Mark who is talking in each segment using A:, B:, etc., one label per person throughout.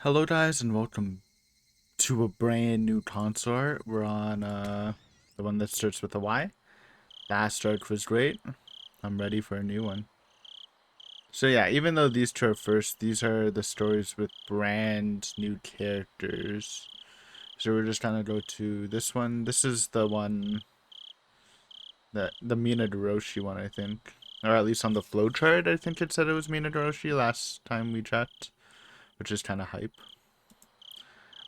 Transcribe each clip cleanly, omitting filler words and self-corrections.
A: Hello guys and welcome to a brand new consort. We're on the one that starts with a Y. Last arc was great. I'm ready for a new one. So yeah, even though these two are first, these are the stories with brand new characters. So we're just gonna go to this one. This is the one that the Higurashi one, I think. Or at least on the flowchart, I think it said it was Higurashi last time we checked. Which is kinda hype.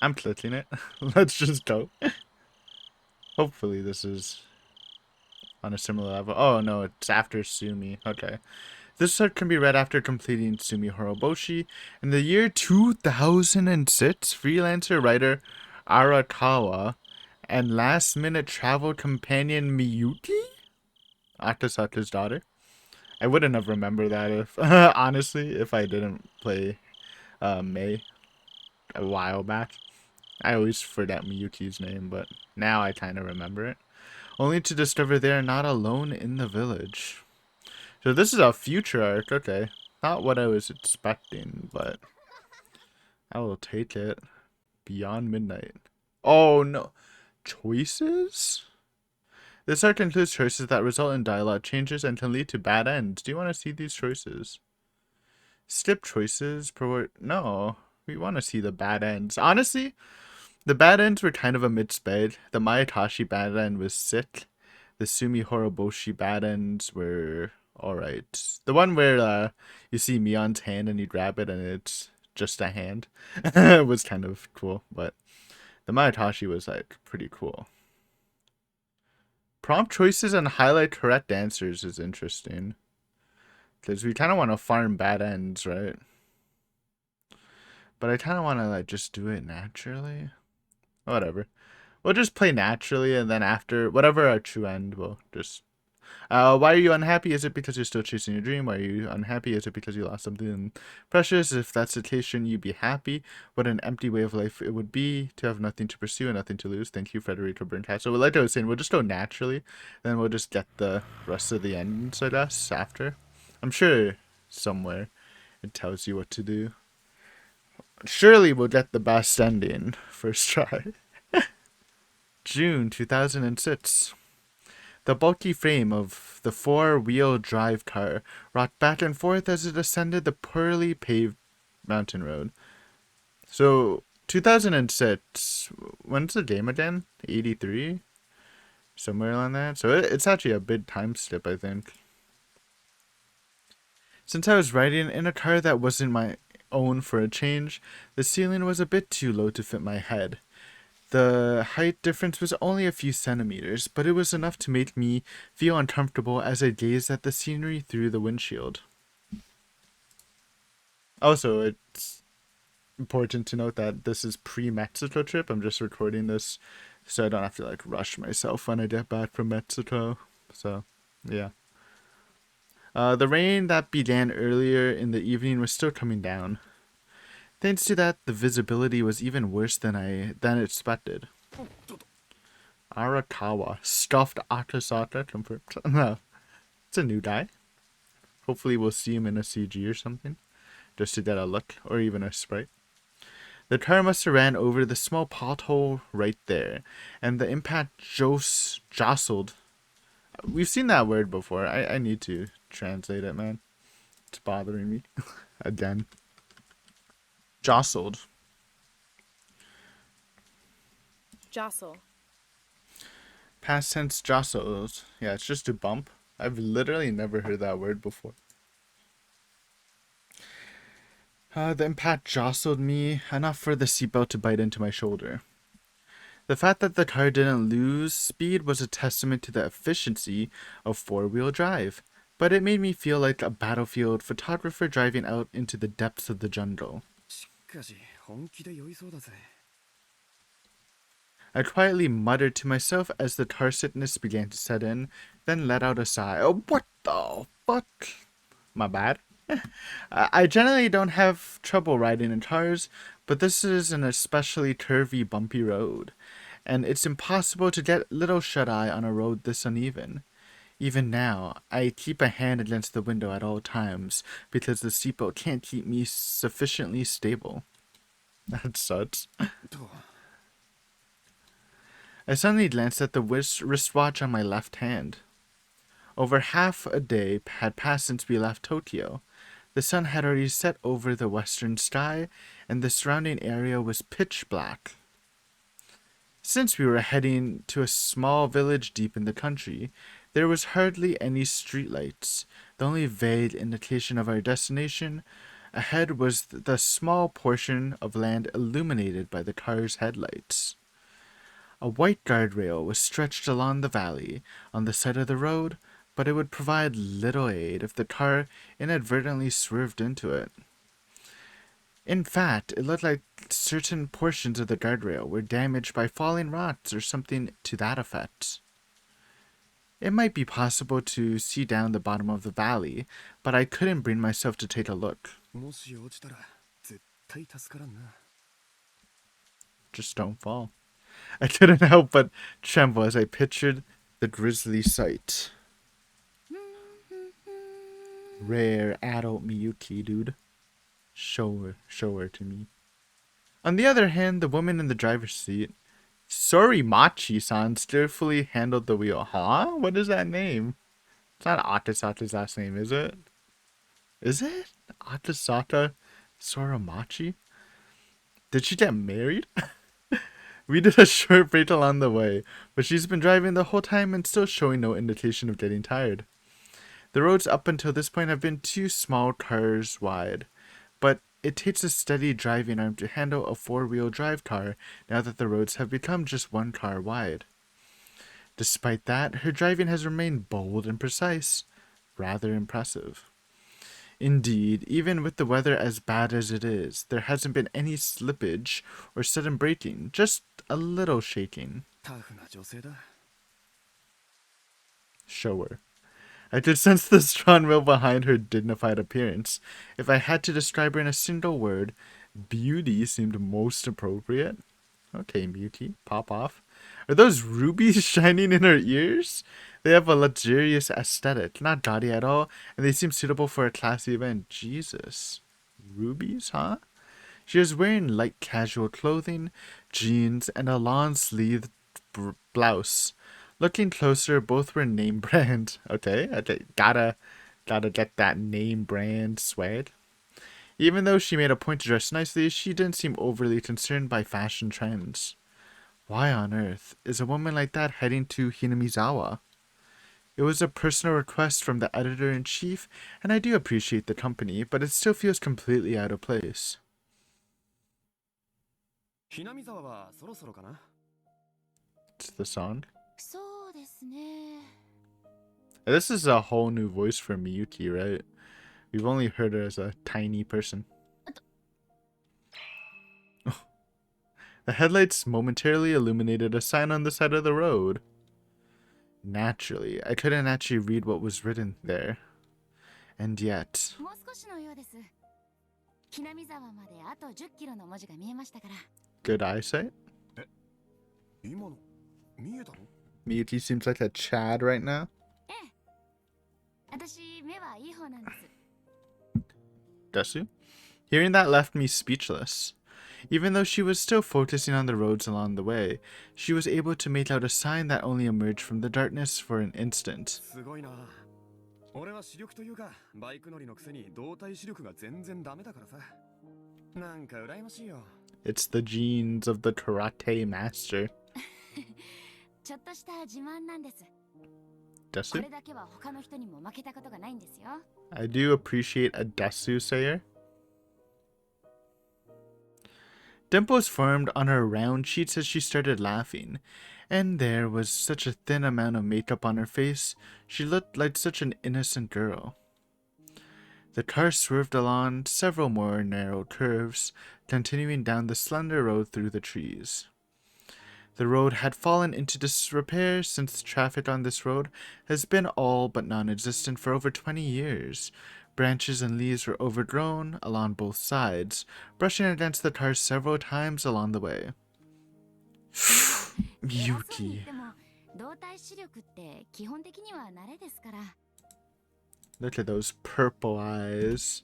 A: I'm clicking it. Let's just go. Hopefully this is on a similar level. Oh no, it's after Sumi. Okay. This arc can be read after completing Sumi Horoboshi. In the year 2006, freelancer writer Arakawa and last minute travel companion Miyuki? Akasaka's daughter. I wouldn't have remembered that if, honestly, if I didn't play Mei a while back. I always forget Miyuki's name, but now I kind of remember it. Only to discover they are not alone in the village. So this is a future arc, okay. Not what I was expecting, but I will take it. Beyond Midnight. Oh no. Choices? This arc includes choices that result in dialogue changes and can lead to bad ends. Do you want to see these choices? Skip choices? No. We want to see the bad ends. Honestly, the bad ends were kind of a mixed bag. The Mayatashi bad end was sick. The Sumi Horoboshi bad ends were alright. The one where you see Mion's hand and you grab it and it's just a hand was kind of cool, but the Mayatashi was like pretty cool. Prompt choices and highlight correct answers is interesting. Because we kind of want to farm bad ends, right? But I kind of want to like just do it naturally. Whatever. We'll just play naturally, and then after whatever our true end, we'll just. Why are you unhappy? Is it because you're still chasing your dream? Why are you unhappy? Is it because you lost something precious? If that's the case, shouldn't you be happy? What an empty way of life it would be to have nothing to pursue and nothing to lose. Thank you, Federico Berncat. So, like I was saying, we'll just go naturally, then we'll just get the rest of the ends, I guess, after. I'm sure somewhere it tells you what to do. Surely we'll get the best ending first try. June 2006. The bulky frame of the four-wheel drive car rocked back and forth as it ascended the poorly paved mountain road. So, 2006, when's the game again? 83? Somewhere around that. So it's actually a big time skip, I think. Since I was riding in a car that wasn't my own for a change, the ceiling was a bit too low to fit my head. The height difference was only a few centimeters, but it was enough to make me feel uncomfortable as I gazed at the scenery through the windshield. Also, it's important to note that this is pre-Mexico trip. I'm just recording this so I don't have to like rush myself when I get back from Mexico. So, yeah. The rain that began earlier in the evening was still coming down. Thanks to that, the visibility was even worse than expected. Arakawa, stuffed Akasaka confirmed. No, it's a new guy. Hopefully we'll see him in a CG or something, just to get a look, or even a sprite. The car must have ran over the small pothole right there, and the impact jostled. We've seen that word before. I need to translate it, man. It's bothering me. Again. Jostled.
B: Jostle.
A: Past tense jostles. Yeah, it's just to bump. I've literally never heard that word before. The impact jostled me enough for the seatbelt to bite into my shoulder. The fact that the car didn't lose speed was a testament to the efficiency of four-wheel drive, but it made me feel like a battlefield photographer driving out into the depths of the jungle. I quietly muttered to myself as the car sickness began to set in, then let out a sigh. Oh, what the fuck? My bad. I generally don't have trouble riding in cars, but this is an especially curvy, bumpy road, and it's impossible to get little shut-eye on a road this uneven. Even now, I keep a hand against the window at all times because the seatbelt can't keep me sufficiently stable. That sucks. I suddenly glanced at the wristwatch on my left hand. Over half a day had passed since we left Tokyo. The sun had already set over the western sky, and the surrounding area was pitch black. Since we were heading to a small village deep in the country, there was hardly any streetlights. The only vague indication of our destination ahead was the small portion of land illuminated by the car's headlights. A white guardrail was stretched along the valley on the side of the road, but it would provide little aid if the car inadvertently swerved into it. In fact, it looked like certain portions of the guardrail were damaged by falling rocks or something to that effect. It might be possible to see down the bottom of the valley, but I couldn't bring myself to take a look. Just don't fall. I couldn't help but tremble as I pictured the grisly sight. Rare adult Miyuki, dude. Show her to me. On the other hand, the woman in the driver's seat, Sorimachi-san, skillfully handled the wheel. Huh? What is that name? It's not Akasata's last name, is it? Is it? Akasata Sorimachi? Did she get married? We did a short break along the way, but she's been driving the whole time and still showing no indication of getting tired. The roads up until this point have been 2 small cars wide, but it takes a steady driving arm to handle a 4-wheel drive car now that the roads have become just 1 car wide. Despite that, her driving has remained bold and precise. Rather impressive. Indeed, even with the weather as bad as it is, there hasn't been any slippage or sudden braking, just a little shaking. Show her. I could sense the strong will behind her dignified appearance. If I had to describe her in a single word, beauty seemed most appropriate. Okay, Miyuki, pop off. Are those rubies shining in her ears? They have a luxurious aesthetic, not gaudy at all, and they seem suitable for a classy event. Jesus. Rubies, huh? She was wearing light casual clothing, jeans, and a long-sleeved blouse. Looking closer, both were name brand. Okay, gotta get that name brand swag. Even though she made a point to dress nicely, she didn't seem overly concerned by fashion trends. Why on earth is a woman like that heading to Hinamizawa? It was a personal request from the editor-in-chief, and I do appreciate the company, but it still feels completely out of place. It's the song. This is a whole new voice for Miyuki, right? We've only heard her as a tiny person. The headlights momentarily illuminated a sign on the side of the road. Naturally, I couldn't actually read what was written there. And yet... Good eyesight? Miyuki seems like a Chad right now. Desu? Hearing that left me speechless. Even though she was still focusing on the roads along the way, she was able to make out a sign that only emerged from the darkness for an instant. It's the genes of the karate master. Desu? I do appreciate a Desu sayer. Dimples formed on her round cheeks as she started laughing, and there was such a thin amount of makeup on her face, she looked like such an innocent girl. The car swerved along several more narrow curves, continuing down the slender road through the trees. The road had fallen into disrepair since traffic on this road has been all but non-existent for over 20 years. Branches and leaves were overgrown along both sides, brushing against the car several times along the way. Miyuki. Look at those purple eyes.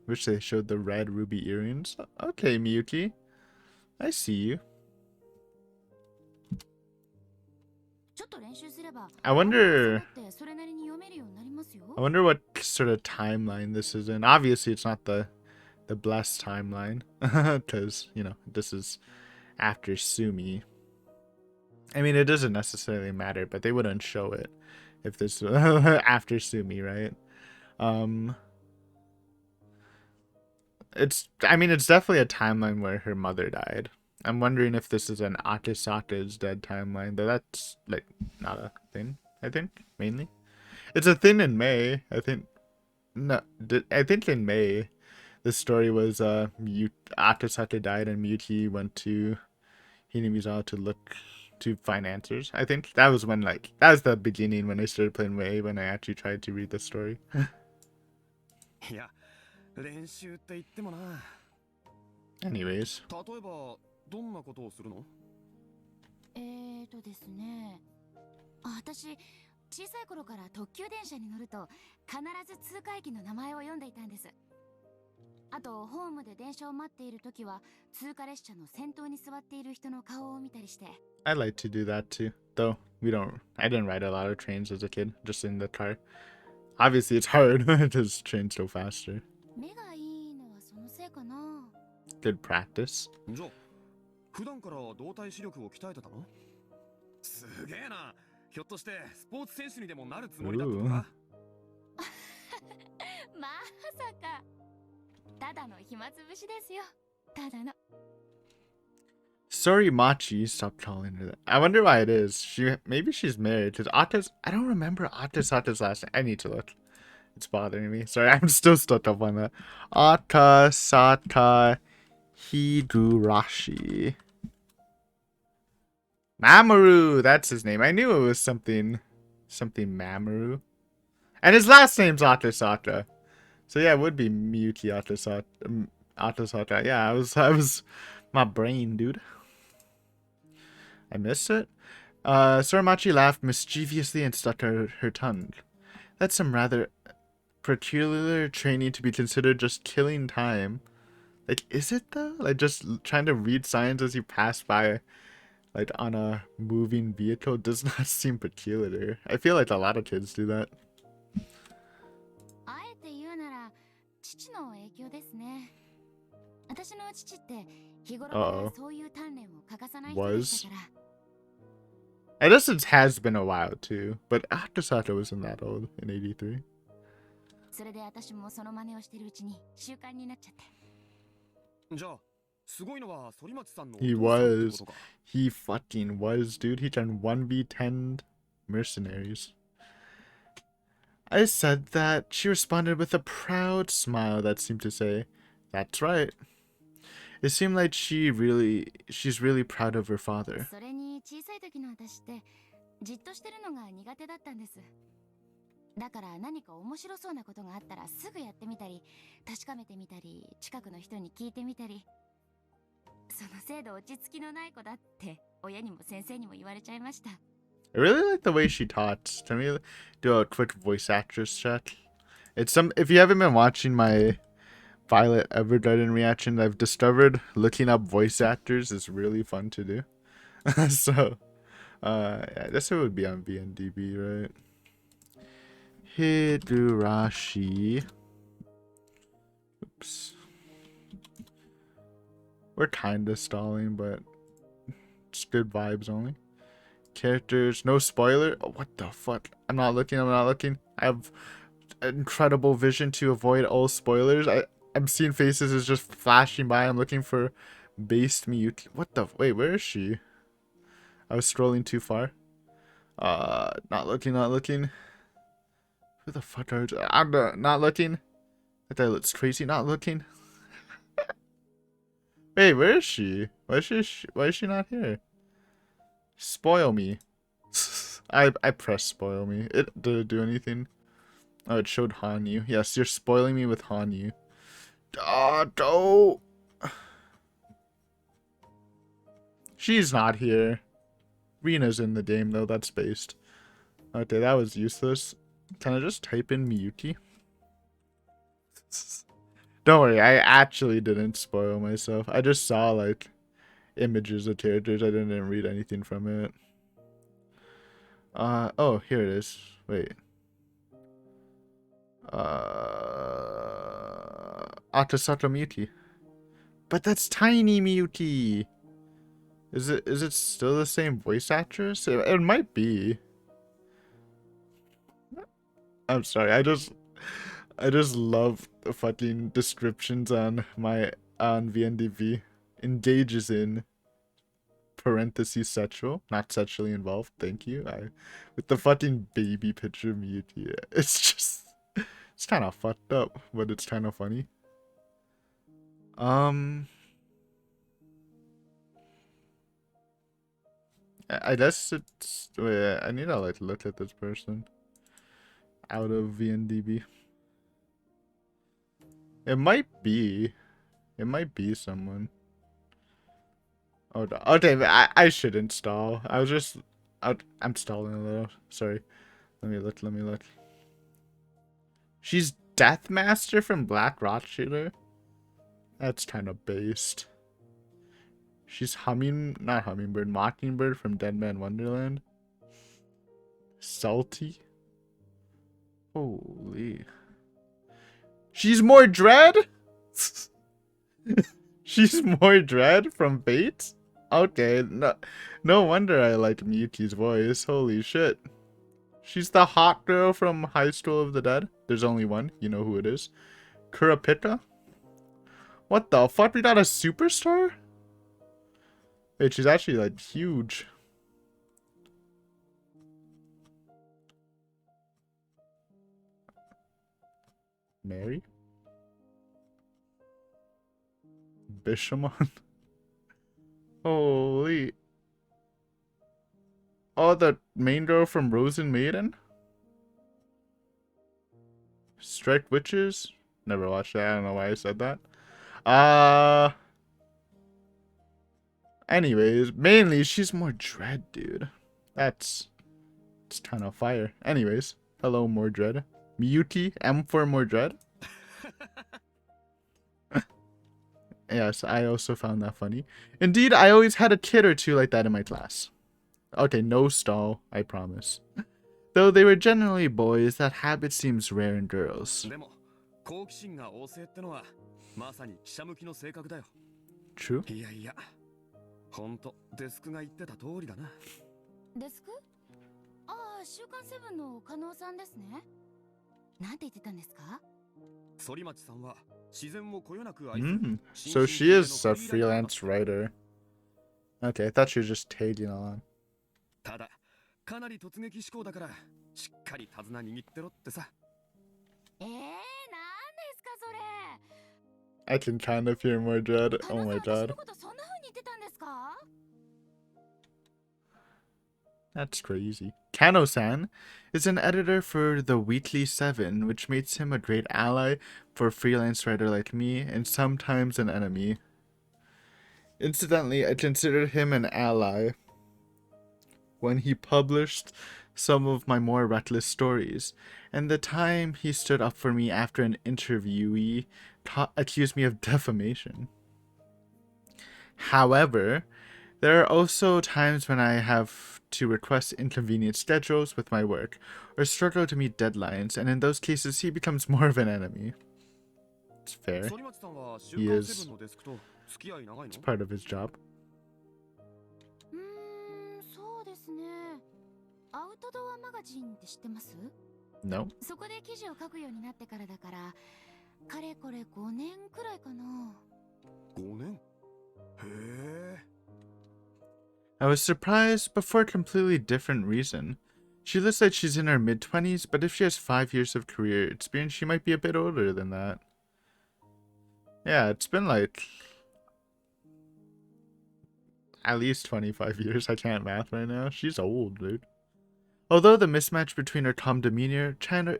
A: Wish they showed the red ruby earrings. Okay, Miyuki. I see you. I wonder... I wonder what sort of timeline this is in. Obviously, it's not the blessed timeline. Because, you know, this is after Sumi. I mean, it doesn't necessarily matter, but they wouldn't show it if this was after Sumi, right? I mean, it's definitely a timeline where her mother died. I'm wondering if this is an Akasaka's dead timeline, though that's, like, not a thing, I think, mainly. It's a thing in May, I think. No, I think in May, the story was, Akasaka died and Miyuki went to Hinamizawa to look to find answers. I think that was when, like, that was the beginning when I started playing May, when I actually tried to read the story.
C: いや、練習って言ってもな。
A: Anyways.
C: 例えば、どんなことをするの？
D: ですね。私、小さい頃から特急電車に乗ると必ず通過駅の名前を読んでいたんです。あと、ホームで電車を待っているときは、通過列車の先頭に座っている人の顔を見たりして。
A: I like to do that too, though I didn't ride a lot of trains as a kid, just in the car. Obviously, it's hard because trains go faster.
D: 目がいいのはそのせいかな。
A: Good practice.
C: じゃあ、普段から動体視力を鍛えてたの？すげえな。ひょっとしてスポーツ選手にでもなるつもりだったのか？
D: まさか。ただの暇つぶしですよ。ただの。
A: Sorry, Machi, stop calling her that. I wonder why it is. Maybe she's married. Cause I don't remember Atasata's last name. I need to look. It's bothering me. Sorry, I'm still stuck up on that. Atasaka Higurashi. Mamoru, that's his name. I knew it was something Mamoru. And his last name's Atasaka. So yeah, it would be Miyuki Atasaka. Yeah, I was my brain, dude. I missed it. Soramachi laughed mischievously and stuck her tongue. That's some rather peculiar training to be considered just killing time. Like, is it though? Like, just trying to read signs as you pass by, like, on a moving vehicle does not seem peculiar. I feel like a lot of kids do that.
D: あえて言うなら、父の影響ですね。私の父って日頃からそういう鍛錬を欠かさない人でしたから。
A: I guess it has been a while too, but Akasaka wasn't that old in 83.
D: それで私もその真似をしてるうちに習慣になっちゃって。
C: じゃあ、すごいのは反町さんの。
A: He was. He fucking was, dude. He turned 1v10 mercenaries. I said that. She responded with a proud smile that seemed to say, "That's right." It seemed like she's really proud of her father.
D: それに小さい時の私ってじっとしてるのが苦手だったんです。だから何か面白そうなことがあったらすぐやってみたり、確かめてみたり、近くの人に聞いてみたり。そのせいで落ち着きのない子だって親にも先生にも言われちゃいました。
A: I really like the way she talks. Can we do a quick voice actress check? If you haven't been watching my Violet Evergarden reaction, I've discovered looking up voice actors is really fun to do. So, I guess it would be on VNDB, right? Higurashi. Oops. We're kinda stalling, but it's good vibes only. Characters, no spoiler. Oh, what the fuck? I'm not looking. I have incredible vision to avoid all spoilers. I'm seeing faces is just flashing by. I'm looking for based Miyuki. What the? Wait, where is she? I was scrolling too far. Not looking. Who the fuck are? I'm not looking. That looks crazy. Not looking. Wait, where is she? Why is she not here? Spoil me. I pressed spoil me. Did it do anything? Oh, it showed Hanyu. Yes, you're spoiling me with Hanyu. Go. She's not here. Rina's in the game though. That's based. Okay, that was useless. Can I just type in Miyuki? Don't worry, I actually didn't spoil myself. I just saw like images of characters. I didn't read anything from it. Oh, here it is. Wait. Atasato Miyuki. But that's tiny Miyuki. Is it still the same voice actress? It might be. I'm sorry. I just love the fucking descriptions on VNDB. Engages in parentheses sexual, not sexually involved. Thank you. With the fucking baby picture of Miyuki. It's just it's kind of fucked up, but it's kind of funny. I guess it's. Wait, I need to like look at this person out of VNDB. It might be. It might be someone. Oh, no. Okay. I shouldn't stall. I was just. I'm stalling a little. Sorry. Let me look. Let me look. She's Deathmaster from Black Rock Shooter. That's kind of based. She's not Hummingbird, Mockingbird from Dead Man Wonderland. Salty. Holy. She's more Dread? She's more Dread from Bates? Okay, no wonder I like Miyuki's voice. Holy shit. She's the hot girl from High School of the Dead. There's only one. You know who it is. Kurapika? What the fuck? We got a superstar? Wait, she's actually like huge. Mary? Bishamon? Holy. Oh, the main girl from Rosen Maiden? Strike Witches? Never watched that. I don't know why I said that. Anyways, mainly she's more Dread, dude. It's kind of fire. Anyways, hello, more Dread. Miyuki, M for more Dread. Yes, I also found that funny. Indeed, I always had a kid or two like that in my class. Okay, no stall, I promise. Though they were generally boys, that habit seems rare in girls. True.
C: いやいや、ほんとデスクが言ってた通りだな。
D: デスク？ああ、週刊セブンの加納さんですね。なんて言ってたんですか？
C: 反町さんは自然をこよなく愛する。
A: So she is a freelance writer. Okay, I thought she was just tagging along.
C: ただ、かなり突撃志向だから、しっかり手綱握ってろってさ。
D: なんですかそれ。
A: I can kind of hear more Dread. Oh my god. That's crazy. Kano-san is an editor for The Weekly 7, which makes him a great ally for a freelance writer like me, and sometimes an enemy. Incidentally, I considered him an ally when he published some of my more reckless stories, and the time he stood up for me after an interviewee accused me of defamation. However, there are also times when I have to request inconvenient schedules with my work, or struggle to meet deadlines, and in those cases he becomes more of an enemy. It's fair. He is. It's part of his job.
D: そうですね。アウトドアマガジンって知ってます？
A: No.
D: そこで記事を書くようになってからだから、かれこれ5年くらいかな。
C: 5年？へえ。
A: I was surprised, but for a completely different reason. She looks like she's in her mid-20s, but if she has 5 years of career experience, she might be a bit older than that. Yeah, it's been like at least 25 years. I can't math right now. She's old, dude. Although the mismatch between her calm demeanor,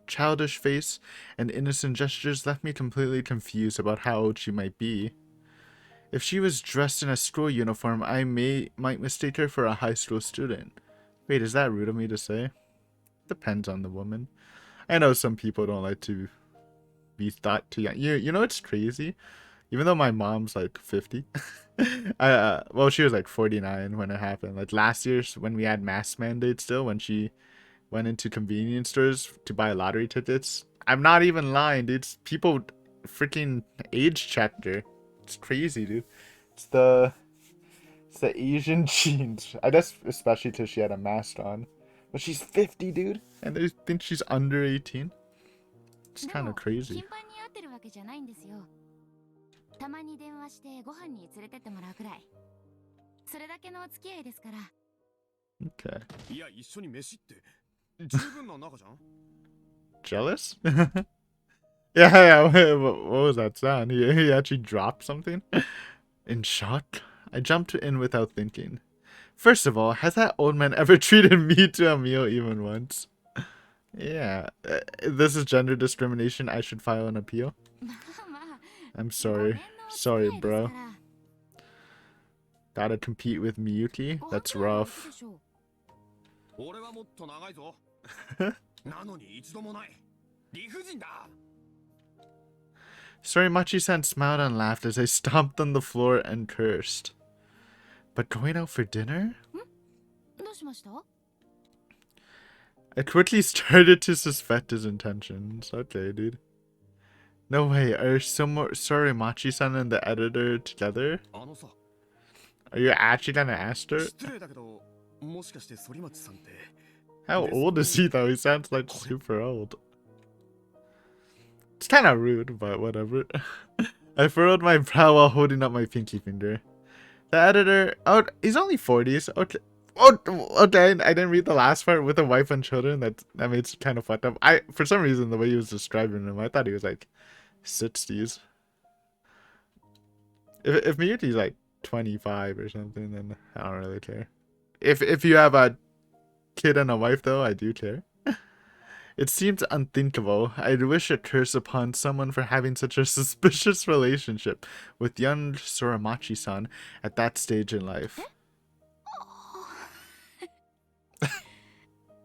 A: childish face, and innocent gestures left me completely confused about how old she might be. If she was dressed in a school uniform, I might mistake her for a high school student. Wait, is that rude of me to say? Depends on the woman. I know some people don't like to be thought too young. You know it's crazy? Even though my mom's like 50, well, she was like 49 when it happened. Like last year when we had mask mandates still, when she went into convenience stores to buy lottery tickets. I'm not even lying, dude. People freaking age checked her. It's crazy, dude. It's the Asian genes. I guess especially till she had a mask on. But she's 50, dude, and they think she's under 18. It's kind of crazy.
D: 頻繁に会ってるわけじゃないんですよ。たまに電話してご飯に連れてってもらうくらい。それだけのお付き合いですから。
A: Okay.
C: いや、一緒に飯って十分な仲じゃん。
A: Jealous? Yeah, what was that sound? He actually dropped something? In shock? I jumped in without thinking. First of all, has that old man ever treated me to a meal even once? Yeah. This is gender discrimination. I should file an appeal. I'm sorry. Sorry, bro. Gotta compete with Miyuki? That's rough.
C: 俺はもっと長いぞ。なのに一度もない。理不尽だ。
A: Sorimachi-san smiled and laughed as I stomped on the floor and cursed. But going out for dinner?
D: どうしました？
A: I quickly started to suspect his intentions. Okay, dude. No way, are Sorimachi-san and the editor together?
C: あのさ、
A: Are you actually gonna ask her?
C: 失礼だけど、もしかして反町さんって。
A: How old is he though? He sounds like super old. It's kind of rude, but whatever. I furrowed my brow while holding up my pinky finger. The editor, oh, he's only 40s. Okay. Oh, okay. I didn't read the last part with a wife and children. That made it kind of fucked up. For some reason, the way he was describing him, I thought he was like 60s. If Miyuki's like 25 or something, then I don't really care. If you have a kid and a wife, though, I do care. It seems unthinkable. I'd wish a curse upon someone for having such a suspicious relationship with young Sorimachi-san at that stage in life.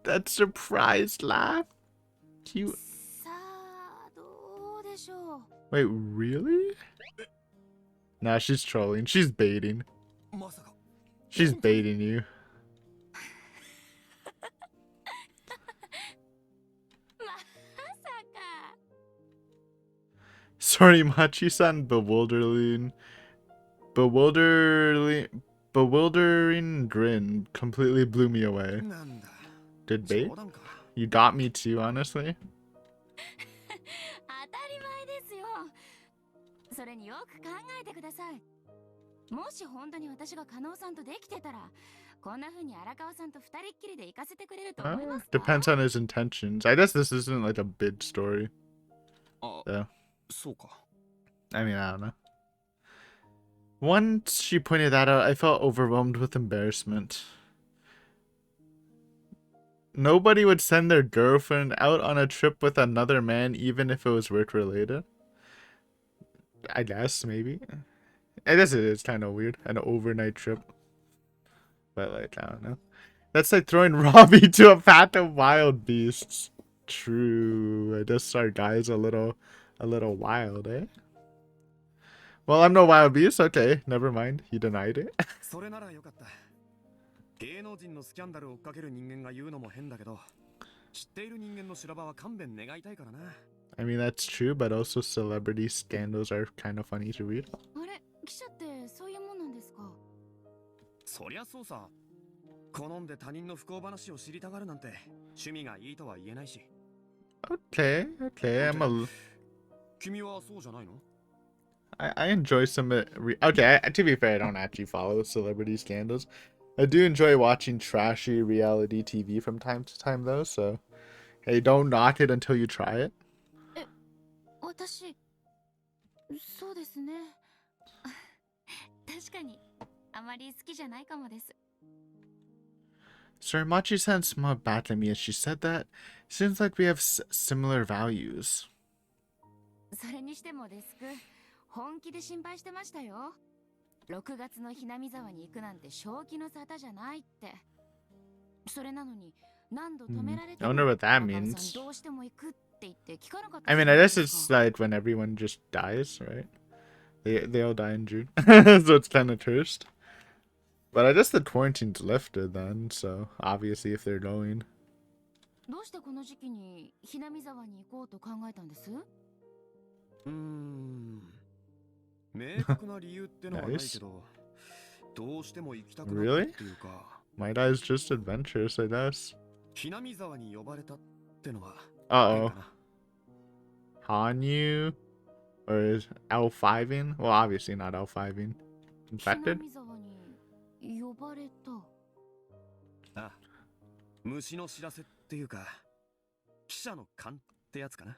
A: That surprised laugh? Cute.
D: さあ、どうでしょう。
A: Wait, really? Nah, she's trolling. She's baiting.
C: まさか。
A: She's baiting you.
D: まさか。
A: Sorimachi-san bewildering grin completely blew me away.
C: なんだ。
A: Did bait?
C: 冗談か。
A: You got me too, honestly.
D: 当たり前ですよ。それによく考えてください。もし本当に私が加納さんとできてたら、こんな風に荒川さんと二人っきりで行かせてくれると思いますか？
A: Depends on his intentions. I guess this isn't like a bid story.
C: あ、
A: So,
C: そうか。
A: I mean, I don't know. Once she pointed that out, I felt overwhelmed with embarrassment. Nobody would send their girlfriend out on a trip with another man, even if it was work-related. I guess, maybe. I guess it is kind of weird. An overnight trip. But, like, I don't know. That's like throwing Robbie to a pack of wild beasts. True. I guess our guy's a little wild, eh? Well, I'm no wild beast. Okay, never mind. He denied it.
C: それならよかった。芸能人のスキャンダルを追っかける人間が言うのも変だけど、知っている人間の修羅場は勘弁願いたいからな。
A: I mean, that's true, but also celebrity scandals are kind of funny to read.
D: あれ、記者ってそういうもんなんですか？
C: そりゃそうさ。好んで他人の不幸話を知りたがるなんて趣味がいいとは言えないし。
A: Okay, I'm a...
C: 君はそうじゃないの？
A: I enjoy some... Okay, to be fair, I don't actually follow celebrity scandals. I do enjoy watching trashy reality TV from time to time, though, so... Hey, don't knock it until you try it.
D: 私、そうですね。確かに、あまり好きじゃないかもです。
A: Sorimachi-san smiled back at me as she said that. Seems like we have similar values.
D: それにしてもデスク、本気で心配してましたよ。6月のひなみ沢に行くなんて正気の沙汰じゃないって。それなのに何度止められても、
A: I wonder what that
D: 中野
A: means.
D: さんどうしても行くっって言って聞かなかった
A: I
D: じゃ
A: mean,
D: な
A: I
D: いで
A: guess
D: す
A: it's
D: か。
A: like when everyone just dies, right? They all die in June, so it's kind of cursed. But I guess the quarantine's lifted then, so obviously if they're going.
D: どうしてこの時期にひなみ沢に行こうと考えたんです？
C: 明確な理由ってのはないけ
A: Nice.
C: ど、どうしても行きたくなったっていうか、
A: My guy's just adventurous, I guess.
C: ひなみ沢に呼ばれたってのは変
A: Uh-oh.
C: かな。
A: Hanyu? Or is L5ing? Well, obviously not L5ing.
D: ひな
A: Infected?
D: み沢に呼ばれた。
C: ああ、虫の知らせっていうか、記者の勘ってやつかな。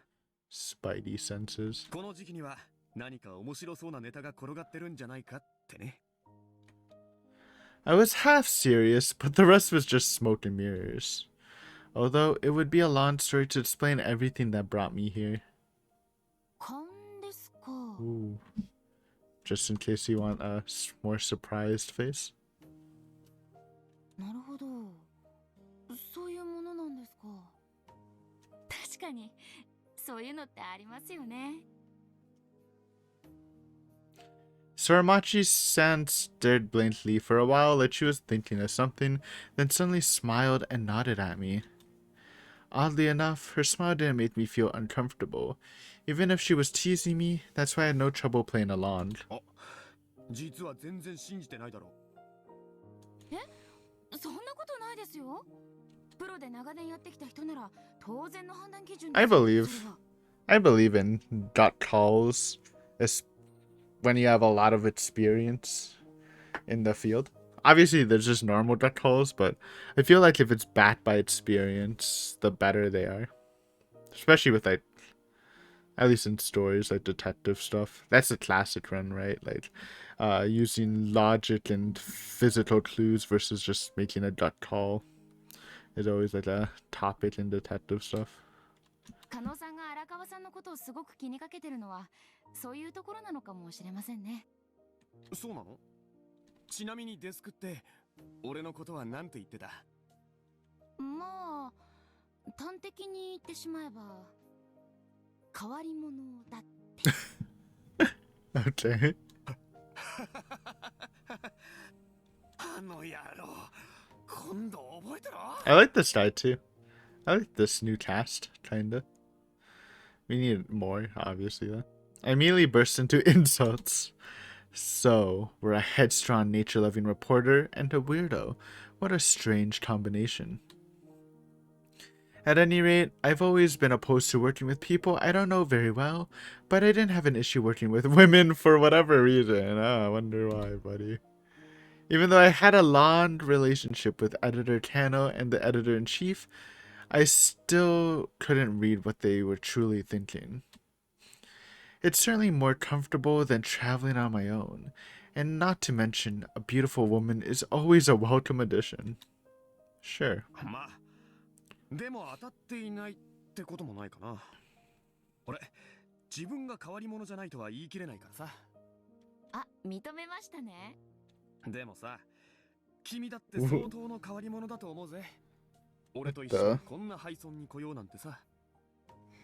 A: Spidey senses.
C: この時期には何か面白そうなネタが転がってるんじゃないかってね。
A: I was half serious, but the rest was just smoke and mirrors. Although it would be a long story to explain everything that brought me here.
D: 勘ですか。
A: Ooh. Just in case you want a more surprised face.
D: なるほど。そういうものなんですか。確かに、そういうのってありますよね。
A: Saramachi-san stared blankly for a while like she was thinking of something, then suddenly smiled and nodded at me. Oddly enough, her smile didn't make me feel uncomfortable. Even if she was teasing me, that's why I had no trouble playing along.
C: 実は全然信じてないだろ。
D: え、そんなことないですよ。プロで長年やってきた人なら当然の判断基準です。
A: I believe.
D: それは。
A: I believe in gut calls, when you have a lot of experience in the field. Obviously, there's just normal gut calls, but I feel like if it's backed by experience, the better they are. Especially with, like, at least in stories, like detective stuff. That's the classic run, right? Like, using logic and physical clues versus just making a gut call is always, like, a topic in detective stuff.
D: 加納さんが荒川さんのことをすごく気にかけてるのはそういうところなのかもしれませんね。
C: そうなの？ちなみにデスクって俺のことは何て言ってた？
D: まあ端的に言ってしまえば変わり者だって。
A: Okay.
C: あの野郎、今度覚えてろ。
A: I like this guy too. I like this new cast, kinda. We need more, obviously, though. I immediately burst into insults. So, we're a headstrong, nature-loving reporter and a weirdo. What a strange combination. At any rate, I've always been opposed to working with people I don't know very well, but I didn't have an issue working with women for whatever reason. Oh, I wonder why, buddy. Even though I had a long relationship with Editor Kano and the Editor-in-Chief, I still couldn't read what they were truly thinking. It's certainly more comfortable than traveling on my own, and not to mention, a beautiful woman is always a welcome addition. Sure.
C: まあ、でも当たっていないってこともないかな。俺、自分が変わり者じゃないとは言い切れないからさ。
D: あ、認めましたね。
C: でもさ、君だって相当の変わり者だと思うぜ。俺と一緒にこんな廃村に来ようなんてさ。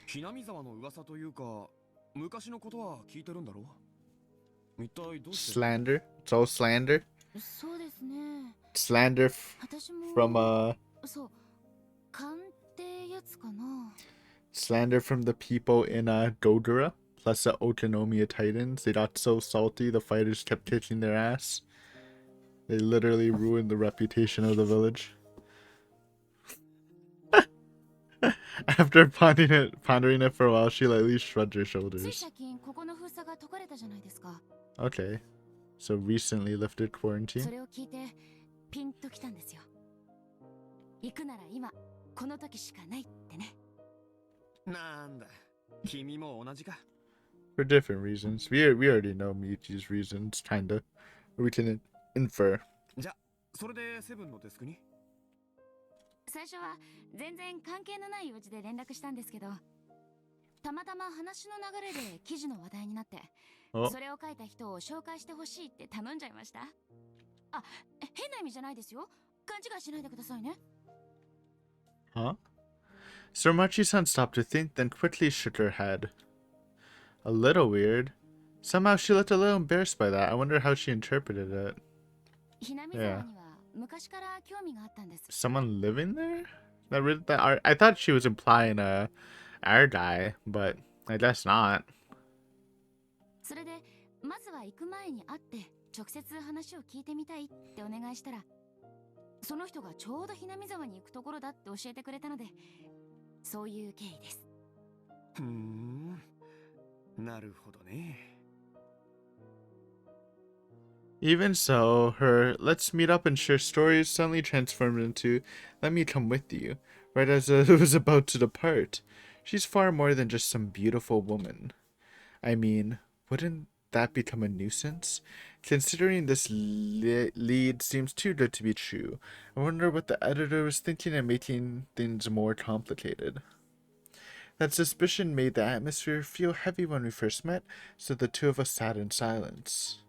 C: ひなみ沢の噂というか、昔のことは聞いてるんだろう。一体どうして？
A: Slander? It's all slander?
D: そうですね。
A: Slander
D: 私も
A: from,
D: そう、勘ってやつかな。
A: slander from the people in, Godura, plus the Okonomiya Titans. They got so salty, the fighters kept kicking their ass. They literally ruined the reputation of the village. After pondering it for a while, she lightly shrugged her
D: つい
A: shoulders.
D: 最近ここの封鎖が解かれたじゃないですか。
A: Okay. So recently lifted
D: そ
A: quarantine.
D: れを聞いてピンときたんですよ。行くなら今この時しかないってね。
C: なんだ、君も同じか。
A: For different reasons. We already know Miyuki's reasons, kinda. We can infer.
C: じゃ、それでセブンのデスクに？
D: 最初は全然関係のない用事で連絡したんですけど、たまたま話の流れで記事の話題になって、
A: お
D: それを書いた人を紹介してほしいって頼んじゃいました。あ、変な意味じゃないですよ。勘違いしないでくださいね。
A: Huh? Soromachi-san stopped to think, then quickly shook her head. A little weird. Somehow she looked a little embarrassed by that. I wonder how she interpreted it.
D: ひなみ
A: Yeah.
D: 沢には昔から興味があったんです。
A: Someone living there? I thought she was implying our guy, but I guess not.
D: それでまずは行く前に会って直接話を聞いてみたいってお願いしたら、その人がちょうどひなみ沢に行くところだって教えてくれたので、そういう経緯です。
C: なるほどね。
A: Even so, her "let's meet up and share stories" suddenly transformed into "let me come with you," right as it was about to depart. She's far more than just some beautiful woman. I mean, wouldn't that become a nuisance? Considering this lead seems too good to be true, I wonder what the editor was thinking and making things more complicated. That suspicion made the atmosphere feel heavy when we first met, so the two of us sat in silence.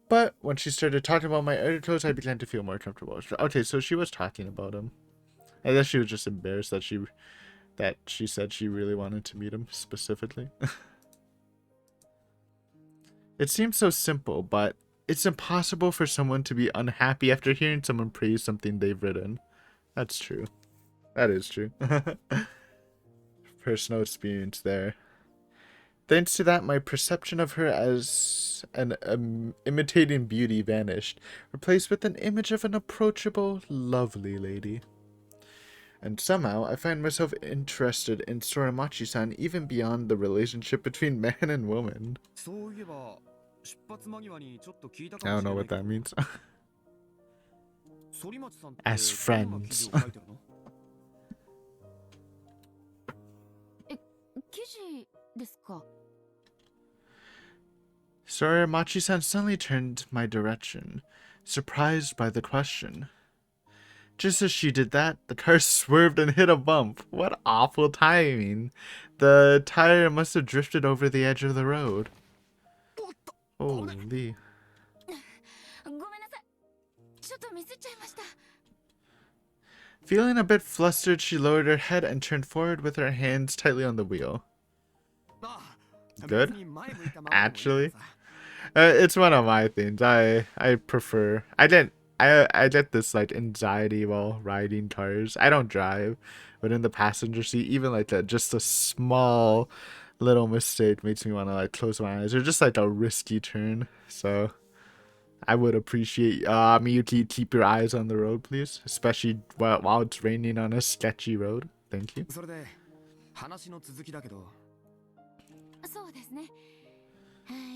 A: But when she started talking about my editors, I began to feel more comfortable. Okay, so she was talking about him. I guess she was just embarrassed that she said she really wanted to meet him specifically. It seems so simple, but it's impossible for someone to be unhappy after hearing someone praise something they've written. That's true. That is true. Personal experience there. Thanks to that, my perception of her as an imitating beauty vanished, replaced with an image of an approachable, lovely lady. And somehow, I find myself interested in Soramachi-san even beyond the relationship between man and woman.
C: そういえば出発間際にちょっと聞いた
A: I
C: かも
A: don't
C: し
A: know
C: れな
A: what
C: いけ
A: that
C: ど、
A: means.
C: 反町さんって
A: As
C: どんな記事
A: friends.
C: を書いてるの？
D: 記事ですか？
A: Soramachi-san suddenly turned my direction, surprised by the question. Just as she did that, the car swerved and hit a bump. What awful timing. The tire must have drifted over the edge of the road. Holy.
D: ごめんなさい。ちょっとミスっちゃいました。
A: Feeling a bit flustered, she lowered her head and turned forward with her hands tightly on the wheel.
C: ああ、
A: Good?
C: 別に前向いたままでもいいから
A: Actually?
C: さ。
A: It's one of my things. I prefer. I get this like anxiety while riding cars. I don't drive, but in the passenger seat, even like just a small little mistake makes me want to like close my eyes or just like a risky turn. So I would appreciate Miyuki, keep your eyes on the road, please, especially while it's raining on a sketchy road. Thank you.
C: それで話の続きだけど、
D: そうですね。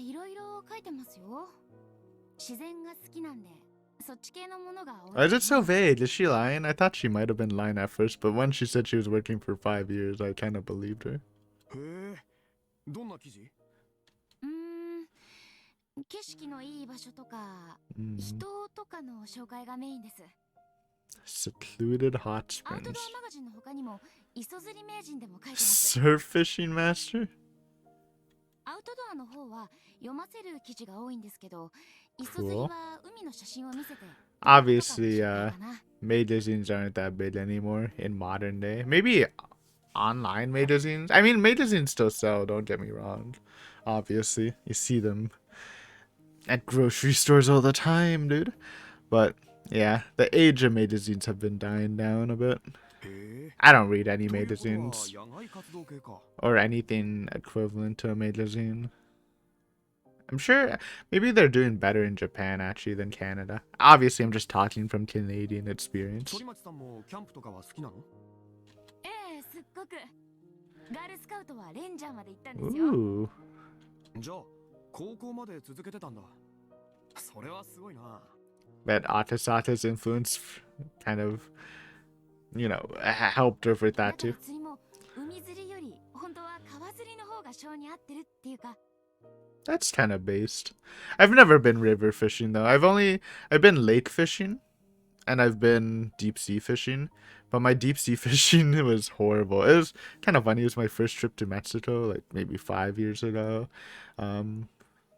D: いろいろ書いてますよ。自然が好きなんで、そっち系のものが多い。
A: Why is it so vague? Is she lying? I thought she might have been lying at first, but when she said she was working for 5 years, I kind of believed her.
C: へえ、どんな記事？
D: 景色のいい場所とか、
A: Mm.
D: 人とかの紹介がメインです。
A: Secluded hot
D: アウト
A: springs.
D: ドアマガジンの他にも、磯釣り名人でも書いてます。
A: Surf fishing master?
D: アウトドアの方は読ませる記事が多いんですけど、磯釣りは海の写真を見せて。
A: Obviously, magazines aren't that big anymore in modern day. Maybe online magazines. I mean, magazines still sell, don't get me wrong. Obviously, you see them at grocery stores all the time, dude. But yeah, the age of magazines have been dying down a bit.
C: へえ。
A: I don't read any
C: ということは
A: magazines
C: 野外活動系か。
A: or anything equivalent to a magazine. I'm sure maybe they're doing better in Japan actually than Canada. Obviously, I'm just talking from Canadian experience.
C: 反町さんもキャンプとかは好きなの？
D: ええ、すっごく。ガールスカウトはレンジャーまで行ったんですよ。
A: Ooh.
C: じゃあ高校まで続けてたんだ。それはすごいな。
A: That Atasata's influence kind of, helped her with
D: だ
A: that
D: から
A: too.
D: 釣りも海釣りより本当は川釣りの方が性に合ってるっていうか。
A: That's kind of based. I've never been river fishing though. I've been lake fishing and I've been deep sea fishing, but my deep sea fishing was horrible. It was kind of funny. It was my first trip to Mexico, like maybe 5 years ago.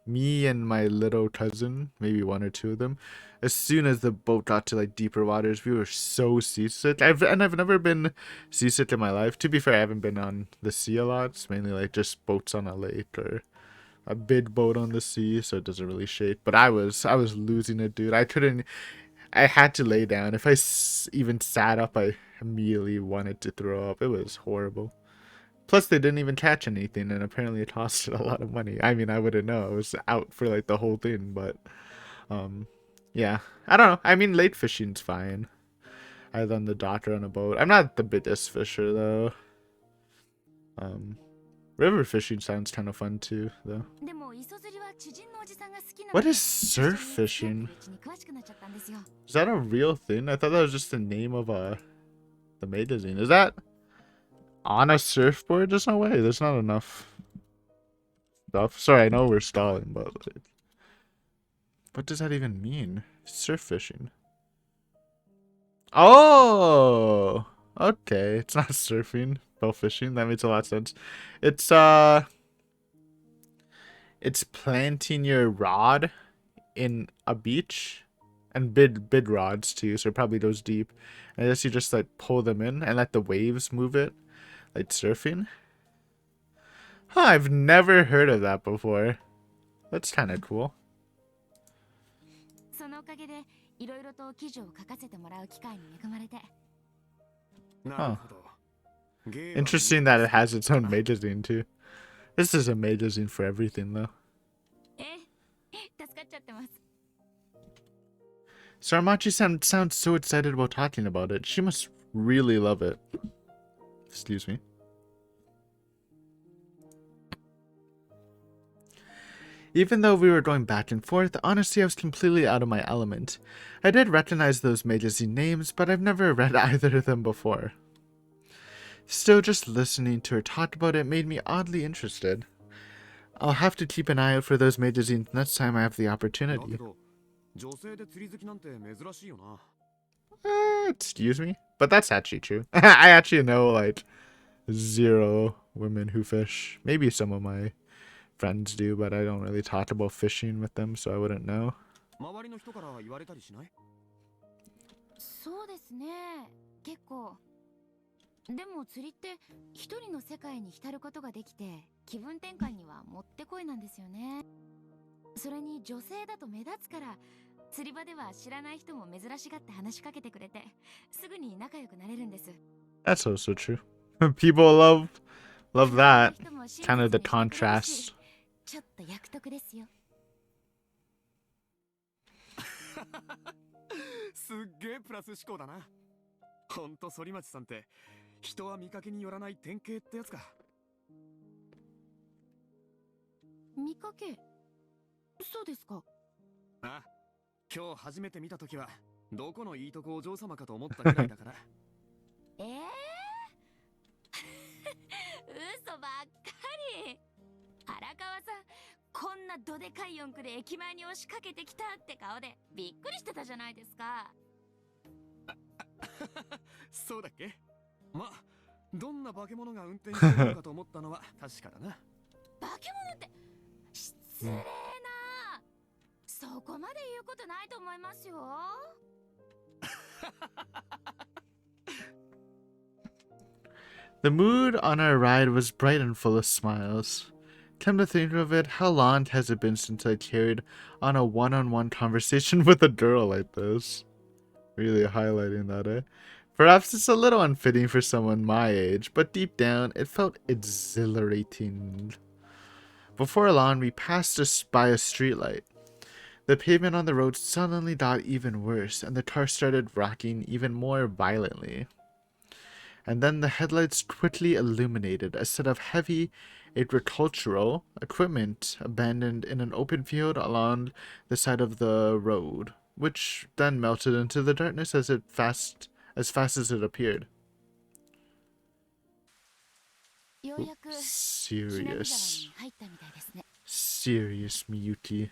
A: me and my little cousin, maybe one or two of them, as soon as the boat got to like deeper waters, we were so seasick. I've never been seasick in my life. To be fair, I haven't been on the sea a lot. It's mainly like just boats on a lake or a big boat on the sea, so it doesn't really shake. But I was losing it, dude. I couldn't. I had to lay down. If I even sat up, I immediately wanted to throw up. It was horrible. Plus, they didn't even catch anything, and apparently it costed a lot of money. I mean, I wouldn't know. I was out for like the whole thing, but yeah. I don't know. I mean, lake fishing's fine. I done the doctor on a boat. I'm not the biggest fisher though. River fishing sounds kind of fun too, though. What is surf fishing? Is that a real thing? I thought that was just the name of the magazine. Is that on a surfboard? There's no way. There's not enough stuff. Sorry, I know we're stalling, but like, what does that even mean? Surf fishing. Oh, okay. It's not surfing, bow fishing. That makes a lot of sense. It's planting your rod in a beach, and big rods too, so it probably goes deep. And I guess you just like pull them in and let the waves move it, like surfing. Huh, I've never heard of that before. That's kind of cool. Huh. Interesting that it has its own magazine too. This is a magazine for everything though. Saramachi sounds so excited about talking about it. She must really love it. Excuse me. Even though we were going back and forth, honestly I was completely out of my element. I did recognize those magazine names, but I've never read either of them before. Still, just listening to her talk about it made me oddly interested. I'll have to keep an eye out for those magazines next time I have the opportunity. Excuse me? But that's actually true. I actually know like 0 women who fish. Maybe some of my friends do, but I don't really talk about fishing with them, so I wouldn't know.
D: そうですね。結構。でも釣りって一人の世界に浸ることができて気分転換にはもってこいなんですよね。それに女性だと目立つから釣り場では知らない人も珍しがって話しかけてくれてすぐに仲良くなれるんです。
A: That's also true. People love that. Kind of the contrast.
D: ちょっと役得ですよ。
C: すっげえプラス思考だな。ほんと反町さんって人は見かけによらない典型ってやつか。
D: 見かけ？そうですか。
C: あ、今日初めて見たときはどこのいいとこお嬢様かと思ったくらいだから。
D: 嘘ばっかり。荒川さん、こんなどでかい四駆で駅前に押しかけてきたって顔でびっくりしてたじゃないですか。
C: そうだっけ？ま、どんな化け物が運転してるのかと思ったのは確かだな。
D: 化け物って失礼な。そこまで言うことないと思いますよ。
A: The mood on our ride was bright and full of smiles. Come to think of it, how long has it been since I carried on a one-on-one conversation with a girl like this? Really highlighting that, eh? Perhaps it's a little unfitting for someone my age, but deep down, it felt exhilarating. Before long, we passed by a streetlight. The pavement on the road suddenly got even worse, and the car started rocking even more violently. And then the headlights quickly illuminated a set of heavy agricultural equipment abandoned in an open field along the side of the road, which then melted into the darkness as fast as it appeared. Serious Miyuki.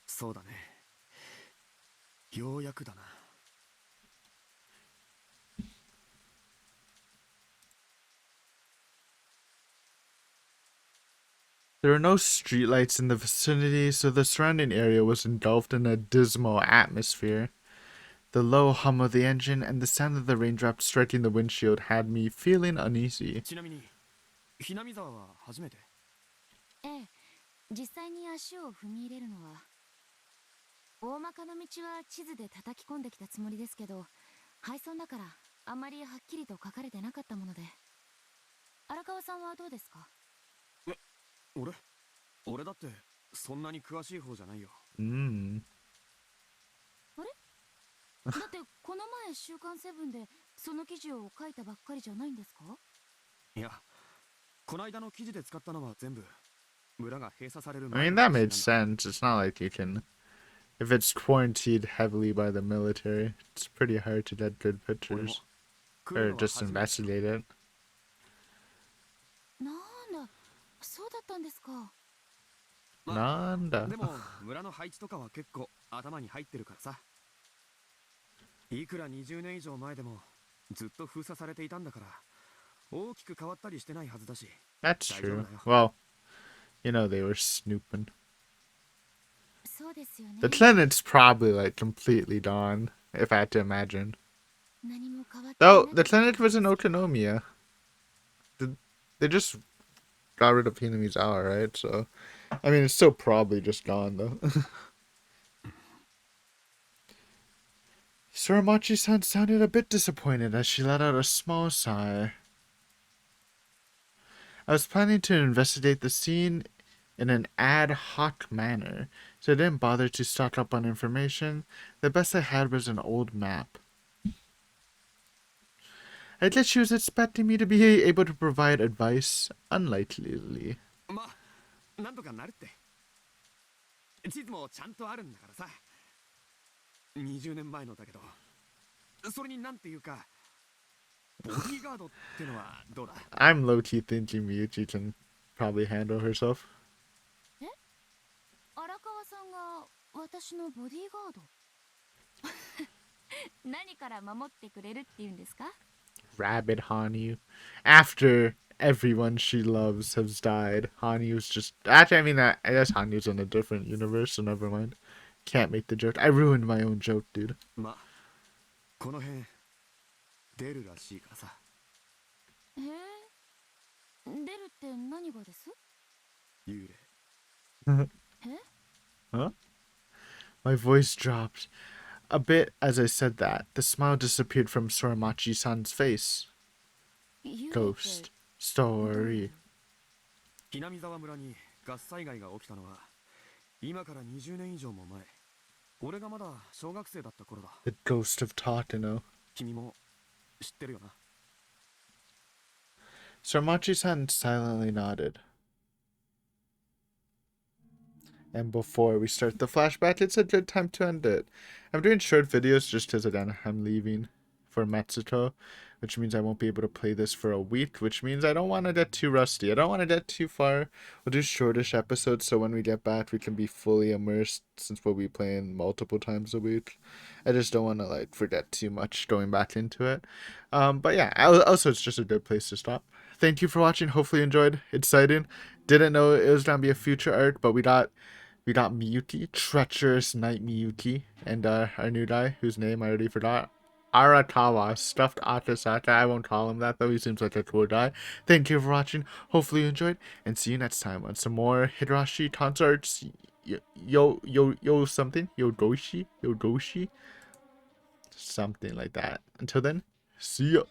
C: そうだね。ようやくだな。
A: There were no streetlights in the vicinity, so the surrounding area was engulfed in a dismal atmosphere. The low hum of the engine and the sound of the raindrops striking the windshield had me feeling uneasy.
C: ちなみにひなみ沢は初めて？
D: ええ、実際に足を踏み入れるのは。大まかな道は地図で叩き込んできたつもりですけど、配送だからあんまりはっきりと書かれてなかったもので。荒川さんはどうですか？
C: 俺だってそんなに詳しい方じゃないよ。
D: あれだってこの前週刊セブンでその記事を書いたばっかりじゃないんですか？
C: いや、こないだの記事で使ったのは全部村が閉鎖される
A: I
C: 前
A: mean,
C: の
A: that
C: 記
A: made
C: 事なんだ。
A: sense. It's not like you can. If it's quarantined heavily by the military, it's pretty hard to get good
C: 俺も
A: pictures.
C: 来る
A: Or
C: のは
A: just
C: 初めて。
A: investigate it.
D: なんだ、そうだったんですか。
C: まあ、で
A: Nanda.
C: も村の配置とかは結構頭に入ってるからさ。いくら20年以上前でもずっと封鎖されていたんだから大きく変わったりしてないはずだし。
A: That's
C: 大丈夫
A: true.
C: だよ。
A: Well, you know they were snooping.
D: そうですよね。
A: The planet's probably like completely gone, if I had to imagine.
D: 何も変わっていな
A: Though
D: か
A: the
D: った
A: planet was in
D: ですけど。
A: Otonomiya. They just got rid of Hinamizawa, right? So, I mean, it's still probably just gone though. Suramachi-san sounded a bit disappointed as she let out a small sigh. I was planning to investigate the scene in an ad hoc manner, so I didn't bother to stock up on information. The best I had was an old map. I guess she was expecting me to be able to provide advice, unlikely.
C: まあなんとかなるって。地図もちゃんとあるんだからさ。20年前のだけど、それになんていうかボディーガードってのはどうだ？
A: I'm low-key thinking Miyuki can probably handle herself.
D: 荒川さんが私のボディーガード。何から守ってくれるっていうんですか？
A: Rabid Hanyu. After everyone she loves has died, Hanyu's just... Actually, I mean, I guess Hanyu's in a different universe, so never mind. Can't make the joke. I ruined my own joke, dude.
C: まあこの辺出るらしいからさ。
D: へえ、出るって何がです？
C: 幽霊。
D: え？
A: Huh? My voice dropped. A bit as I said that, the smile disappeared from Soramachi-san's face.
D: 幽霊って
A: Ghost story.
C: ひなみ沢村にガス災害が起きたのは今から20年以上も前。俺がまだ小学生だった頃だ。
A: The ghost of Tateno.
C: 君も知ってるよな？
A: Soramachi-san silently nodded. And before we start the flashback, it's a good time to end it. I'm doing short videos just because, again, I'm leaving for Matsuto, which means I won't be able to play this for a week, which means I don't want to get too rusty. I don't want to get too far. We'll do shortish episodes so when we get back, we can be fully immersed since we'll be playing multiple times a week. I just don't want to, like, forget too much going back into it. But yeah, also, it's just a good place to stop. Thank you for watching. Hopefully you enjoyed. Exciting. Didn't know it was going to be a future arc, but we got Miyuki, treacherous knight Miyuki, and our new guy, whose name I already forgot. Arakawa, stuffed Akasaka. I won't call him that though, he seems like a cool guy. Thank you for watching, hopefully you enjoyed, and see you next time on some more Higurashi concerts. Yo something? Yoigoshi? Something like that. Until then, see ya.